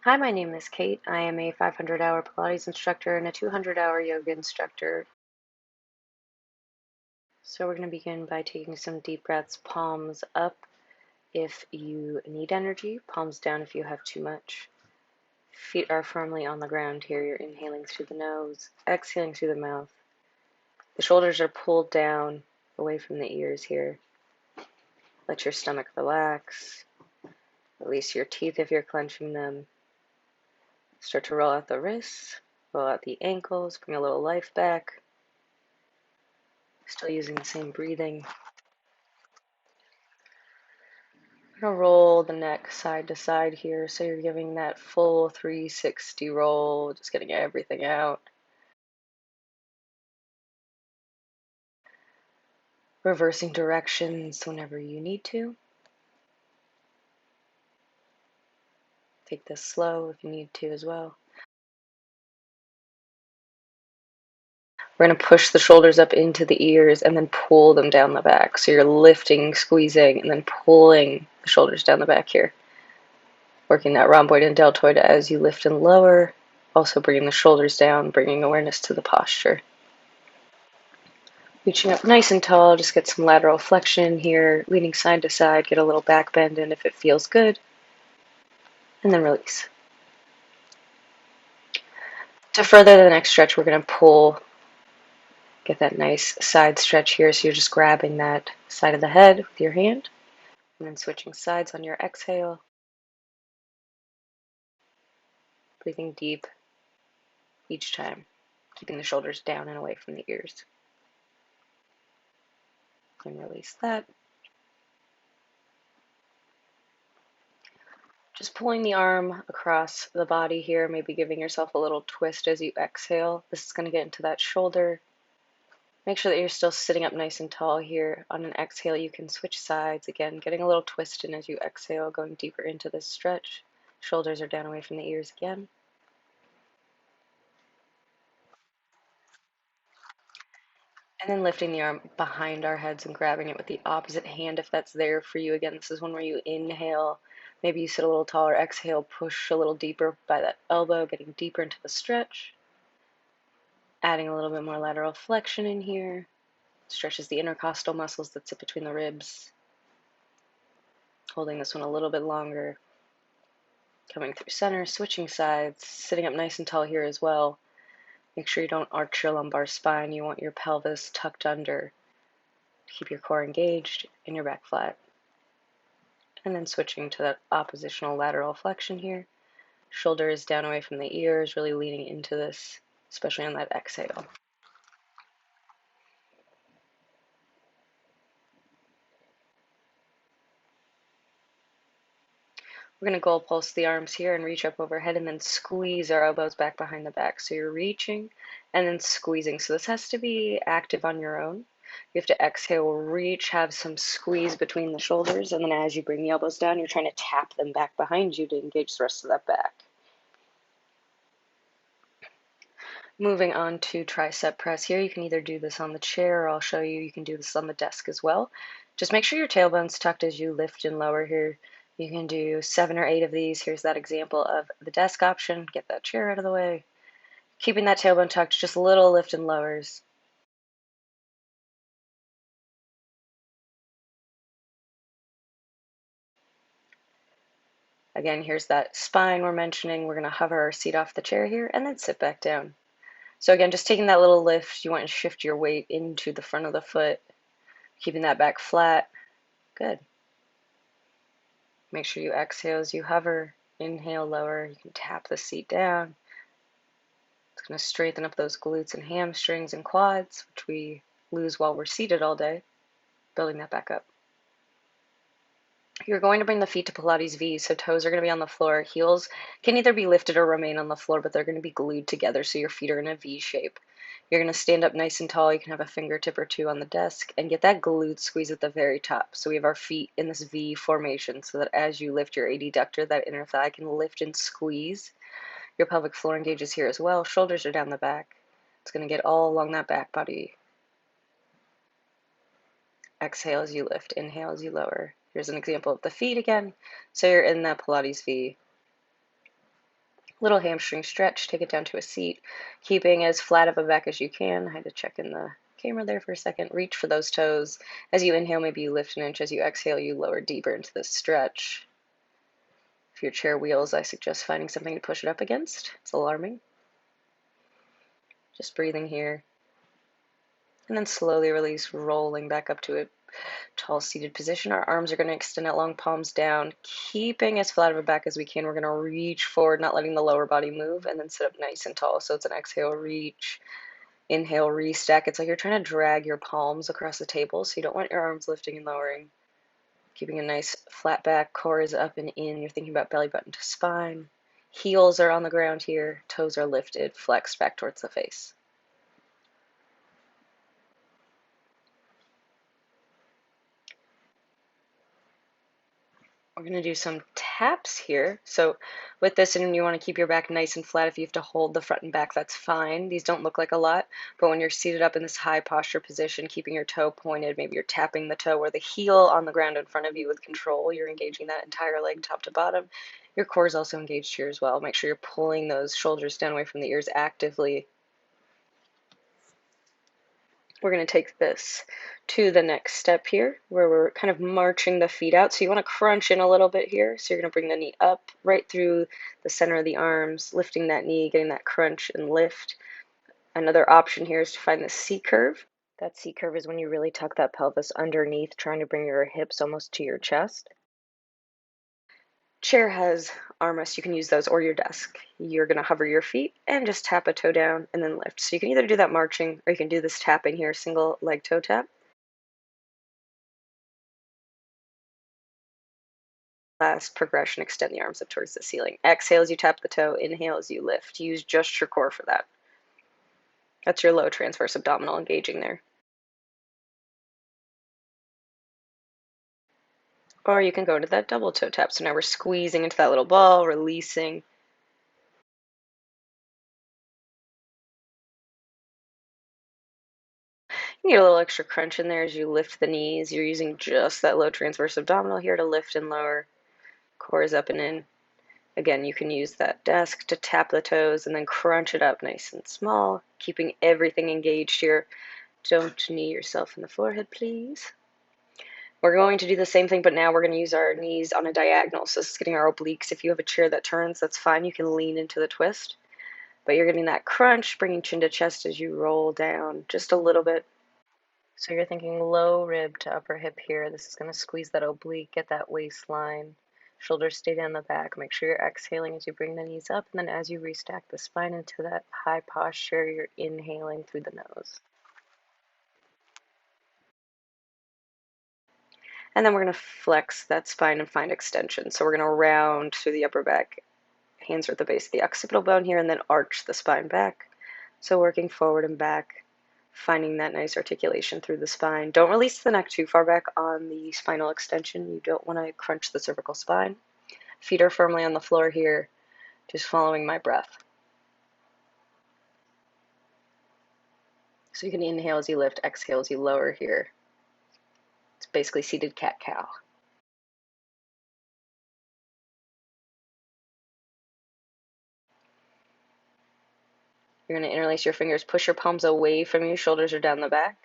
Hi, my name is Kate. I am a 500-hour Pilates instructor and a 200-hour yoga instructor. So we're going to begin by taking some deep breaths, palms up if you need energy, palms down if you have too much. Feet are firmly on the ground here. You're inhaling through the nose, exhaling through the mouth. The shoulders are pulled down away from the ears here. Let your stomach relax. Release your teeth if you're clenching them. Start to roll out the wrists, roll out the ankles, bring a little life back. Still using the same breathing. I'm going to roll the neck side to side here, so you're giving that full 360 roll, just getting everything out. Reversing directions whenever you need to. Take this slow if you need to as well. We're going to push the shoulders up into the ears and then pull them down the back. So you're lifting, squeezing, and then pulling the shoulders down the back here. Working that rhomboid and deltoid as you lift and lower. Also bringing the shoulders down, bringing awareness to the posture. Reaching up nice and tall, just get some lateral flexion here, leaning side to side, get a little back bend in if it feels good, and then release. To further the next stretch, we're going to pull, get that nice side stretch here, so you're just grabbing that side of the head with your hand, and then switching sides on your exhale, breathing deep each time, keeping the shoulders down and away from the ears. And release that. Just pulling the arm across the body here, maybe giving yourself a little twist as you exhale. This is going to get into that shoulder. Make sure that you're still sitting up nice and tall here. On an exhale, you can switch sides. Again, getting a little twist in as you exhale, going deeper into this stretch. Shoulders are down away from the ears again. And then lifting the arm behind our heads and grabbing it with the opposite hand if that's there for you. Again, this is one where you inhale. Maybe you sit a little taller. Exhale, push a little deeper by that elbow, getting deeper into the stretch. Adding a little bit more lateral flexion in here. Stretches the intercostal muscles that sit between the ribs. Holding this one a little bit longer. Coming through center, switching sides, sitting up nice and tall here as well. Make sure you don't arch your lumbar spine. You want your pelvis tucked under. Keep your core engaged and your back flat. And then switching to that oppositional lateral flexion here. Shoulders down away from the ears, really leaning into this, especially on that exhale. We're going to goal pulse the arms here and reach up overhead and then squeeze our elbows back behind the back. So you're reaching and then squeezing. So this has to be active on your own. You have to exhale, reach, have some squeeze between the shoulders, and then as you bring the elbows down, you're trying to tap them back behind you to engage the rest of that back. Moving on to tricep press here. You can either do this on the chair or I'll show you can do this on the desk as well. Just make sure your tailbone's tucked as you lift and lower here. You can do 7 or 8 of these. Here's that example of the desk option. Get that chair out of the way. Keeping that tailbone tucked, just little lift and lowers. Again, here's that spine we're mentioning. We're going to hover our seat off the chair here and then sit back down. So again, just taking that little lift, you want to shift your weight into the front of the foot, keeping that back flat. Good. Make sure you exhale as you hover. Inhale, lower. You can tap the seat down. It's going to straighten up those glutes and hamstrings and quads, which we lose while we're seated all day. Building that back up. You're going to bring the feet to Pilates V, so toes are going to be on the floor. Heels can either be lifted or remain on the floor, but they're going to be glued together, so your feet are in a V shape. You're going to stand up nice and tall. You can have a fingertip or two on the desk and get that glute squeeze at the very top. So we have our feet in this V formation so that as you lift your adductor, that inner thigh can lift and squeeze. Your pelvic floor engages here as well. Shoulders are down the back. It's going to get all along that back body. Exhale as you lift. Inhale as you lower. Here's an example of the feet again. So you're in that Pilates V. Little hamstring stretch, take it down to a seat, keeping as flat of a back as you can. I had to check in the camera there for a second. Reach for those toes. As you inhale, maybe you lift an inch. As you exhale, you lower deeper into this stretch. If your chair wheels, I suggest finding something to push it up against. It's alarming. Just breathing here. And then slowly release, rolling back up to a tall seated position. Our arms are going to extend out long, palms down, keeping as flat of a back as we can. We're going to reach forward, not letting the lower body move, and then sit up nice and tall. So it's an exhale, reach, inhale, restack. It's like you're trying to drag your palms across the table, so you don't want your arms lifting and lowering. Keeping a nice flat back, core is up and in. You're thinking about belly button to spine. Heels are on the ground here, toes are lifted, flexed back towards the face. We're going to do some taps here. So with this, and you want to keep your back nice and flat. If you have to hold the front and back, that's fine. These don't look like a lot, but when you're seated up in this high posture position, keeping your toe pointed, maybe you're tapping the toe or the heel on the ground in front of you with control. You're engaging that entire leg top to bottom. Your core is also engaged here as well. Make sure you're pulling those shoulders down away from the ears actively. We're going to take this to the next step here, where we're kind of marching the feet out. So you want to crunch in a little bit here. So you're going to bring the knee up right through the center of the arms, lifting that knee, getting that crunch and lift. Another option here is to find the C curve. That C curve is when you really tuck that pelvis underneath, trying to bring your hips almost to your chest. Chair has armrests, you can use those, or your desk. You're going to hover your feet and just tap a toe down and then lift. So you can either do that marching or you can do this tapping here, single leg toe tap. Last progression, extend the arms up towards the ceiling. Exhale as you tap the toe, inhale as you lift. Use just your core for that. That's your low transverse abdominal engaging there. Or you can go into that double toe tap. So now we're squeezing into that little ball, releasing. You get a little extra crunch in there as you lift the knees. You're using just that low transverse abdominal here to lift and lower. Core is up and in. Again, you can use that desk to tap the toes and then crunch it up nice and small, keeping everything engaged here. Don't knee yourself in the forehead, please. We're going to do the same thing, but now we're going to use our knees on a diagonal. So this is getting our obliques. If you have a chair that turns, that's fine. You can lean into the twist. But you're getting that crunch, bringing chin to chest as you roll down just a little bit. So you're thinking low rib to upper hip here. This is going to squeeze that oblique, get that waistline. Shoulders stay down the back. Make sure you're exhaling as you bring the knees up. And then as you restack the spine into that high posture, you're inhaling through the nose. And then we're going to flex that spine and find extension. So we're going to round through the upper back. Hands are at the base of the occipital bone here, and then arch the spine back. So working forward and back, finding that nice articulation through the spine. Don't release the neck too far back on the spinal extension. You don't want to crunch the cervical spine. Feet are firmly on the floor here, just following my breath. So you can inhale as you lift, exhale as you lower here. It's basically seated cat-cow. You're going to interlace your fingers, push your palms away from you, shoulders are down the back,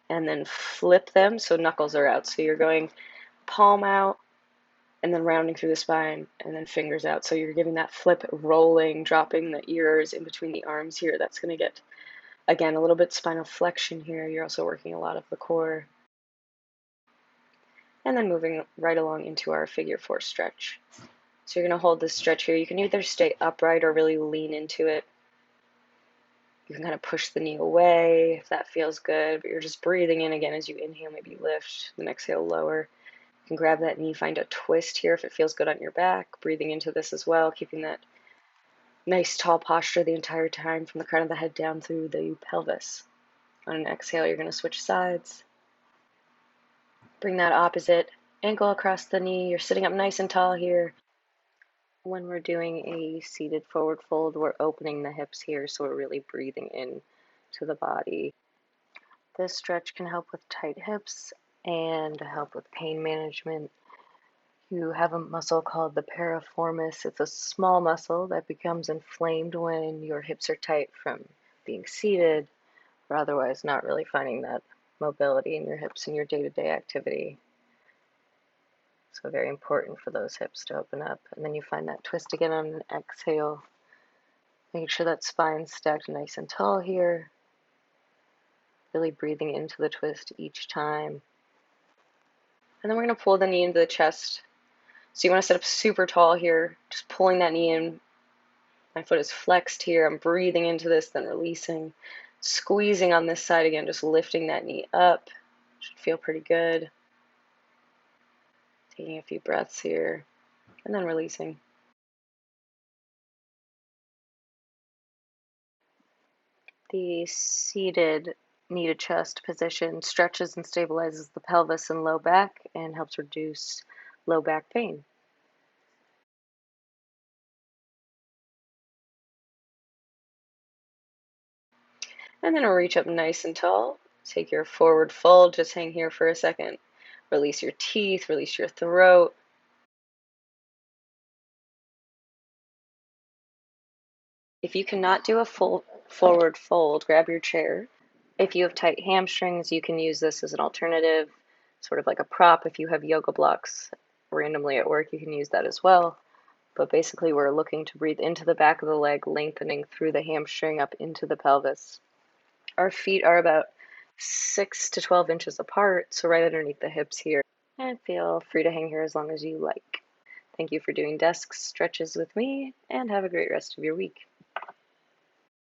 and then flip them so knuckles are out. So you're going palm out, and then rounding through the spine, and then fingers out. So you're giving that flip, rolling, dropping the ears in between the arms here. That's going to get, again, a little bit spinal flexion here. You're also working a lot of the core. And then moving right along into our figure four stretch. So you're going to hold this stretch here. You can either stay upright or really lean into it. You can kind of push the knee away if that feels good, but you're just breathing in again as you inhale, maybe lift, then exhale, lower. You can grab that knee, find a twist here if it feels good on your back, breathing into this as well, keeping that nice tall posture the entire time from the crown of the head down through the pelvis. On an exhale, you're going to switch sides. Bring that opposite ankle across the knee. You're sitting up nice and tall here. When we're doing a seated forward fold, we're opening the hips here, so we're really breathing in to the body. This stretch can help with tight hips and help with pain management. You have a muscle called the piriformis. It's a small muscle that becomes inflamed when your hips are tight from being seated or otherwise not really finding that mobility in your hips in your day-to-day activity. So very important for those hips to open up. And then you find that twist again on an exhale. Making sure that spine's stacked nice and tall here. Really breathing into the twist each time. And then we're going to pull the knee into the chest. So you want to sit up super tall here, just pulling that knee in. My foot is flexed here. I'm breathing into this, then releasing. Squeezing on this side again, just lifting that knee up. Should feel pretty good. Taking a few breaths here, and then releasing. The seated knee to chest position stretches and stabilizes the pelvis and low back and helps reduce low back pain. And then we'll reach up nice and tall. Take your forward fold, just hang here for a second. Release your teeth, release your throat. If you cannot do a full forward fold, grab your chair. If you have tight hamstrings, you can use this as an alternative, sort of like a prop. If you have yoga blocks randomly at work, you can use that as well. But basically, we're looking to breathe into the back of the leg, lengthening through the hamstring up into the pelvis. Our feet are about 6 to 12 inches apart, so right underneath the hips here. And feel free to hang here as long as you like. Thank you for doing desk stretches with me, and have a great rest of your week.